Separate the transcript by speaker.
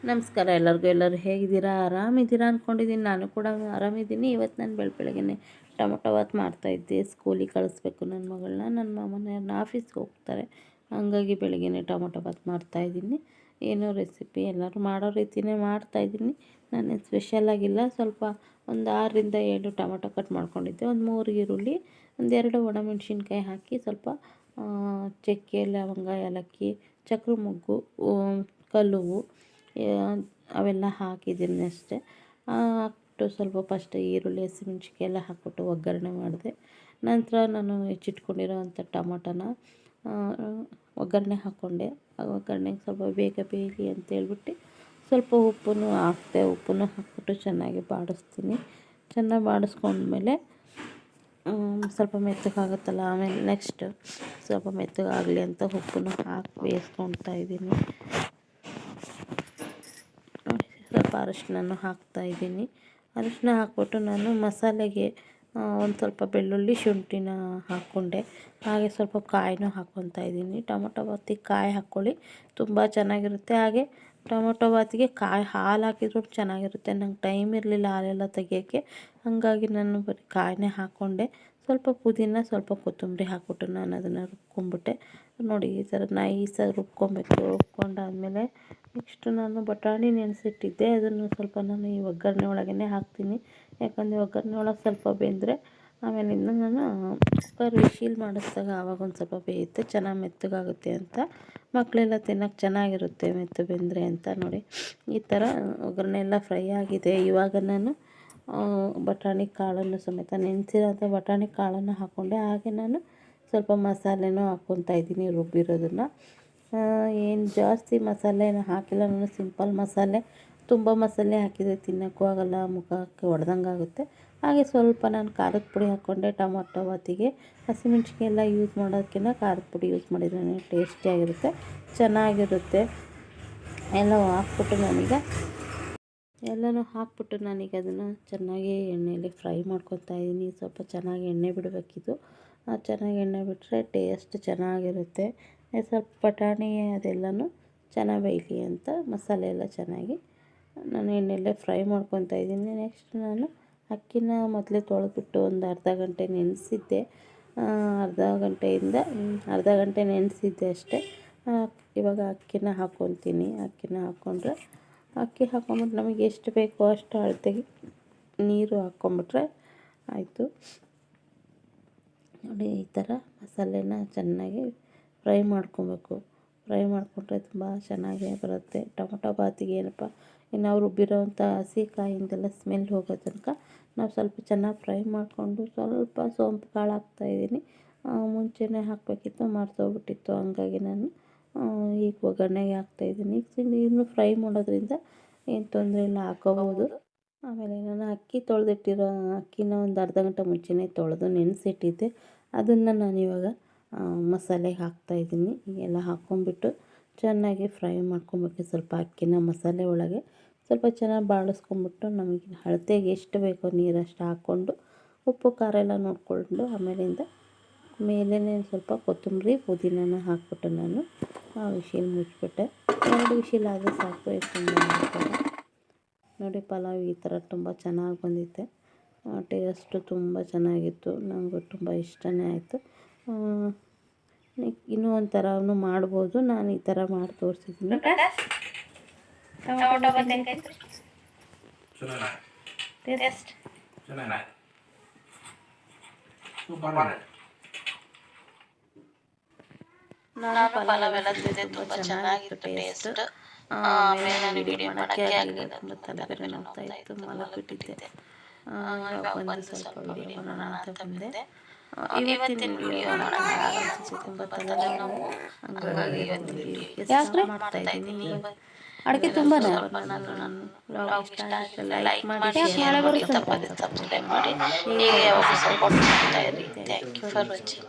Speaker 1: ನಮಸ್ಕಾರ ಎಲ್ಲರೂ ಹೇಗಿದ್ದೀರಾ? ಆರಾಮಿದ್ದೀರಾ ಅಂದ್ಕೊಂಡಿದ್ದೀನಿ. ನಾನು ಕೂಡ ಆರಾಮಿದ್ದೀನಿ. ಇವತ್ತು ನಾನು ಬೆಳಗ್ಗೆನೆ ಟೊಮೊಟೊ ಬಾತ್ ಮಾಡ್ತಾಯಿದ್ದೆ. ಸ್ಕೂಲಿಗೆ ಕಳಿಸ್ಬೇಕು ನನ್ನ ಮಗಳನ್ನ. ನನ್ನ ಮಾಮನ ಆಫೀಸ್ಗೆ ಹೋಗ್ತಾರೆ, ಹಂಗಾಗಿ ಬೆಳಗ್ಗೆನೆ ಟೊಮೊಟೊ ಬಾತ್ ಮಾಡ್ತಾಯಿದ್ದೀನಿ. ಏನೋ ರೆಸಿಪಿ ಎಲ್ಲರೂ ಮಾಡೋ ರೀತಿಯೇ ಮಾಡ್ತಾಯಿದ್ದೀನಿ. ನಾನು ಸ್ಪೆಷಲಾಗಿಲ್ಲ. ಸ್ವಲ್ಪ ಒಂದು 6ರಿಂದ 7 ಟೊಮೊಟೊ ಕಟ್ ಮಾಡ್ಕೊಂಡಿದ್ದೆ, ಒಂದು 3 ಈರುಳ್ಳಿ, ಒಂದು 2 ಒಣಮೆಣ್ಸಿನ್ಕಾಯಿ ಹಾಕಿ, ಸ್ವಲ್ಪ ಚಕ್ಕೆ, ಲವಂಗ, ಏಲಕ್ಕಿ, ಚಕ್ರ ಮೊಗ್ಗು, ಕಲ್ಲುವು ಅವೆಲ್ಲ ಹಾಕಿದ್ದೀನಿ ಅಷ್ಟೇ. ಹಾಕ್ಬಿಟ್ಟು ಸ್ವಲ್ಪ ಫಸ್ಟ್ ಈರುಳ್ಳಿ, ಹಸಿಮೆಣ್ಸಿನ್ಕಾಯಿ ಎಲ್ಲ ಹಾಕ್ಬಿಟ್ಟು ಒಗ್ಗರಣೆ ಮಾಡಿದೆ. ನಂತರ ನಾನು ಹೆಚ್ಚಿಟ್ಕೊಂಡಿರೋ ಅಂಥ ಟೊಮೊಟೊನ ಒಗ್ಗರಣೆ ಹಾಕ್ಕೊಂಡೆ. ಒಗ್ಗರಣೆಗೆ ಸ್ವಲ್ಪ ಬೇಗ ಬೇಯಲಿ ಅಂತೇಳ್ಬಿಟ್ಟು ಸ್ವಲ್ಪ ಉಪ್ಪನ್ನು ಹಾಕ್ತೆ. ಉಪ್ಪನ್ನು ಹಾಕ್ಬಿಟ್ಟು ಚೆನ್ನಾಗಿ ಬಾಡಿಸ್ತೀನಿ. ಚೆನ್ನಾಗಿ ಬಾಡಿಸ್ಕೊಂಡ್ಮೇಲೆ ಸ್ವಲ್ಪ ಮೆತ್ತಗಾಗುತ್ತಲ್ಲ, ಆಮೇಲೆ ನೆಕ್ಸ್ಟ್ ಸ್ವಲ್ಪ ಮೆತ್ತಗಾಗಲಿ ಅಂತ ಉಪ್ಪನ್ನು ಹಾಕಿ ಬೇಯಿಸ್ಕೊಳ್ತಾ ಇದ್ದೀನಿ. ಸ್ವಲ್ಪ ಅರಿಶಿನ ಹಾಕ್ತಾಯಿದ್ದೀನಿ. ಅರಿಶಿನ ಹಾಕ್ಬಿಟ್ಟು ನಾನು ಮಸಾಲೆಗೆ ಒಂದು ಸ್ವಲ್ಪ ಬೆಳ್ಳುಳ್ಳಿ, ಶುಂಠಿನ ಹಾಕ್ಕೊಂಡೆ. ಹಾಗೆ ಸ್ವಲ್ಪ ಕಾಯಿನೂ ಹಾಕ್ಕೊತಾ ಇದ್ದೀನಿ. ಟೊಮೊಟೊ ಬಾತಿಗೆ ಕಾಯಿ ಹಾಕ್ಕೊಳ್ಳಿ, ತುಂಬ ಚೆನ್ನಾಗಿರುತ್ತೆ. ಹಾಗೆ ಟೊಮೊಟೊ ಬಾತಿಗೆ ಹಾಲು ಹಾಕಿದ್ರು ಚೆನ್ನಾಗಿರುತ್ತೆ. ನಂಗೆ ಟೈಮ್ ಇರಲಿಲ್ಲ ಹಾಲೆಲ್ಲ ತೆಗಿಯೋಕ್ಕೆ, ಹಾಗಾಗಿ ನಾನು ಬರೀ ಕಾಯಿನೇ ಹಾಕ್ಕೊಂಡೆ. ಸ್ವಲ್ಪ ಪುದೀನ, ಸ್ವಲ್ಪ ಕೊತ್ತಂಬರಿ ಹಾಕ್ಬಿಟ್ಟು ನಾನು ಅದನ್ನು ರುಬ್ಕೊಂಡ್ಬಿಟ್ಟೆ. ನೋಡಿ, ಈ ಥರ ನೈಸಾಗಿ ರುಬ್ಕೊಬೇಕು. ರುಬ್ಕೊಂಡಾದಮೇಲೆ ನೆಕ್ಸ್ಟು ನಾನು ಬಟಾಣಿ ನೆನೆಸಿಟ್ಟಿದ್ದೆ, ಅದನ್ನು ಸ್ವಲ್ಪ ನಾನು ಈ ಒಗ್ಗರಣೆ ಒಳಗೇ ಹಾಕ್ತೀನಿ. ಯಾಕಂದರೆ ಒಗ್ಗರಣೆ ಒಳಗೆ ಸ್ವಲ್ಪ ಬೆಂದರೆ ಆಮೇಲಿಂದ ನಾನು ಕುಕ್ಕರ್ ವಿಶಿಲ್ ಮಾಡಿಸಿದಾಗ ಆವಾಗ ಒಂದು ಸ್ವಲ್ಪ ಬೇಯುತ್ತೆ, ಚೆನ್ನಾಗಿ ಮೆತ್ತಗಾಗುತ್ತೆ ಅಂತ. ಮಕ್ಕಳೆಲ್ಲ ತಿನ್ನೋಕ್ಕೆ ಚೆನ್ನಾಗಿರುತ್ತೆ ಮೆತ್ತು ಬೆಂದರೆ ಅಂತ. ನೋಡಿ, ಈ ಥರ ಒಗ್ಗರಣೆ ಎಲ್ಲ ಫ್ರೈ ಆಗಿದೆ. ಇವಾಗ ನಾನು ಬಟಾಣಿ ಕಾಳನ್ನು ಸಮೇತ ನೆನೆಸಿರೋಂಥ ಬಟಾಣಿ ಕಾಳನ್ನು ಹಾಕ್ಕೊಂಡೆ. ಹಾಗೆ ನಾನು ಸ್ವಲ್ಪ ಮಸಾಲೆನೂ ಹಾಕ್ಕೊತಾ ಇದ್ದೀನಿ, ರುಬ್ಬಿರೋದನ್ನು. ಏನು ಜಾಸ್ತಿ ಮಸಾಲೆನ ಹಾಕಿಲ್ಲ ನಾನು, ಸಿಂಪಲ್ ಮಸಾಲೆ. ತುಂಬ ಮಸಾಲೆ ಹಾಕಿದರೆ ತಿನ್ನೋಕ್ಕೂ ಆಗೋಲ್ಲ, ಮುಖಕ್ಕೆ ಹೊಡೆದಂಗೆ ಆಗುತ್ತೆ. ಹಾಗೆ ಸ್ವಲ್ಪ ನಾನು ಖಾರದ ಪುಡಿ ಹಾಕ್ಕೊಂಡೆ. ಟೊಮೊಟೊ ಬಾತಿಗೆ ಹಸಿಮೆಣ್ಸಿನ್ಕಾಯಿ ಎಲ್ಲ ಯೂಸ್ ಮಾಡೋದಕ್ಕಿಂತ ಖಾರದ ಪುಡಿ ಯೂಸ್ ಮಾಡಿದ್ರೆ ಟೇಸ್ಟಿಯಾಗಿರುತ್ತೆ, ಚೆನ್ನಾಗಿರುತ್ತೆ. ಎಲ್ಲನೂ ಹಾಕ್ಬಿಟ್ಟು ನಾನೀಗ ಅದನ್ನು ಚೆನ್ನಾಗಿ ಎಣ್ಣೆಯಲ್ಲಿ ಫ್ರೈ ಮಾಡ್ಕೊತಾ ಇದ್ದೀನಿ. ಸ್ವಲ್ಪ ಚೆನ್ನಾಗಿ ಎಣ್ಣೆ ಬಿಡಬೇಕಿದು. ಚೆನ್ನಾಗಿ ಎಣ್ಣೆ ಬಿಟ್ಟರೆ ಟೇಸ್ಟ್ ಚೆನ್ನಾಗಿರುತ್ತೆ. ಸ್ವಲ್ಪ ಬಟಾಣಿ ಅದೆಲ್ಲನೂ ಚೆನ್ನಾಗಿ ಬೇಯಲಿ ಅಂತ ಮಸಾಲೆ ಎಲ್ಲ ಚೆನ್ನಾಗಿ ನಾನು ಎಣ್ಣೆಯಲ್ಲೇ ಫ್ರೈ ಮಾಡ್ಕೊತಾ ಇದ್ದೀನಿ. ನೆಕ್ಸ್ಟ್ ನಾನು ಅಕ್ಕಿನ ಮೊದಲೇ ತೊಳೆದ್ಬಿಟ್ಟು ಒಂದು ಅರ್ಧ ಗಂಟೆ ನೆನೆಸಿದ್ದೆ. ಅರ್ಧ ಗಂಟೆ ನೆನೆಸಿದ್ದೆ ಅಷ್ಟೇ. ಇವಾಗ ಅಕ್ಕಿನ ಹಾಕ್ಕೊತೀನಿ. ಅಕ್ಕಿ ಹಾಕ್ಕೊಂಬಿಟ್ಟು ನಮಗೆ ಎಷ್ಟು ಬೇಕೋ ಅಷ್ಟು ಅಳತೆಗೆ ನೀರು ಹಾಕ್ಕೊಂಬಿಟ್ರೆ ಆಯಿತು. ನೋಡಿ, ಈ ಥರ ಮಸಾಲೆನ ಚೆನ್ನಾಗಿ ಫ್ರೈ ಮಾಡ್ಕೊಬೇಕು. ಫ್ರೈ ಮಾಡಿಕೊಂಡ್ರೆ ತುಂಬ ಚೆನ್ನಾಗೇ ಬರುತ್ತೆ. ಟೊಮೊಟೊ ಬಾತಿಗೆ ಏನಪ್ಪ, ನಾವು ರುಬ್ಬಿರೋವಂಥ ಹಸಿ ಕಾಯಿಂದೆಲ್ಲ ಸ್ಮೆಲ್ ಹೋಗೋ ತನಕ ನಾವು ಸ್ವಲ್ಪ ಚೆನ್ನಾಗಿ ಫ್ರೈ ಮಾಡಿಕೊಂಡು ಸ್ವಲ್ಪ ಸೋಂಪು ಕಾಳು ಹಾಕ್ತಾಯಿದ್ದೀನಿ. ಮುಂಚೆನೇ ಹಾಕಬೇಕಿತ್ತು, ಮರ್ತೋಗ್ಬಿಟ್ಟಿತ್ತು. ಹಂಗಾಗಿ ನಾನು ಈಗ ಒಗ್ಗರಣೆಗೆ ಹಾಕ್ತಾಯಿದ್ದೀನಿ. ಇನ್ನೂ ಫ್ರೈ ಮಾಡೋದ್ರಿಂದ ಏನು ತೊಂದರೆ ಇಲ್ಲ, ಹಾಕ್ಕೋಬೋದು. ಆಮೇಲೆ ನಾನು ಅಕ್ಕಿನ ಒಂದು ಅರ್ಧ ಗಂಟೆ ಮುಂಚೆನೇ ತೊಳೆದು ನೆನೆಸಿಟ್ಟಿದ್ದೆ. ಅದನ್ನು ನಾನಿವಾಗ ಮಸಾಲೆಗೆ ಹಾಕ್ತಾಯಿದ್ದೀನಿ. ಎಲ್ಲ ಹಾಕ್ಕೊಂಬಿಟ್ಟು ಚೆನ್ನಾಗಿ ಫ್ರೈ ಮಾಡ್ಕೊಬೇಕು. ಸ್ವಲ್ಪ ಅಕ್ಕಿನ ಮಸಾಲೆ ಒಳಗೆ ಸ್ವಲ್ಪ ಚೆನ್ನಾಗಿ ಬಾಡಿಸ್ಕೊಂಬಿಟ್ಟು ನಮಗೆ ಅಳತೆಗೆ ಎಷ್ಟು ಬೇಕೋ ನೀರಷ್ಟು ಹಾಕ್ಕೊಂಡು ಉಪ್ಪು ಖಾರ ಎಲ್ಲ ನೋಡಿಕೊಂಡು ಆಮೇಲಿಂದ ಮೇಲೇ ಸ್ವಲ್ಪ ಕೊತ್ತಂಬರಿ, ಪುದೀನ ಹಾಕ್ಬಿಟ್ಟು ನಾನು ವಿಶಿಲ್ ಮುಚ್ಚಿಬಿಟ್ಟೆ. 2 ವಿಶಿಲ್ ಆದರೆ ಸಾಕು. ನೋಡಿ, ಪಲಾವ್ ಈ ಥರ ತುಂಬ ಚೆನ್ನಾಗಿ ಬಂದಿತ್ತೆ. ಟೇಸ್ಟು ತುಂಬ ಚೆನ್ನಾಗಿತ್ತು, ನನಗೂ ತುಂಬ ಇಷ್ಟನೇ ಆಯಿತು. ಇನ್ನೂ ಒಂಥರನೂ ಮಾಡ್ಬೋದು. ನಾನು ಈ ಥರ ಮಾಡಿ ತೋರಿಸಿದ್ದೀನಿ. ನಾನು ಪಲಾವ್ ಎಲ್ಲ ತಿಂದೆ, ತುಂಬ ಚೆನ್ನಾಗಿತ್ತು ಟೇಸ್ಟ್. ಆಮೇಲೆ ನಾನು ವಿಡಿಯೋ ಮಾಡೋಕ್ಕೆ ಆಗಲಿಲ್ಲ, ತುಂಬ ತಲೆಬೇರೆ ನೋಡ್ತಾ ಇತ್ತು, ಮಲಗಿಬಿಟ್ಟಿದ್ದೆ. ಇವಾಗ ಬಂದು ಸ್ವಲ್ಪ ವಿಡಿಯೋ ಮಾಡೋಣ ಅಂತ ಬಂದೆ. ಇವತ್ತಿನ ವಿಡಿಯೋ ತುಂಬ ತಲೆನೋವು, ಹಂಗಾಗಿ ಇವತ್ತಿನ ವಿಡಿಯೋ ಮಾಡ್ತಾ ಇದ್ದೀನಿ. ಅಡುಗೆ ತುಂಬ ಲೈಕ್ ಮಾಡಿ, ಶೇರ್ ಮಾಡಿ, ಸಬ್ಸ್ಕ್ರೈಬ್ ಮಾಡಿ. ಹೀಗೆ ಯಾವಾಗ ಸಪೋರ್ಟ್ ಮಾಡ್ತಾ ಇರಿ. Thank you for watching.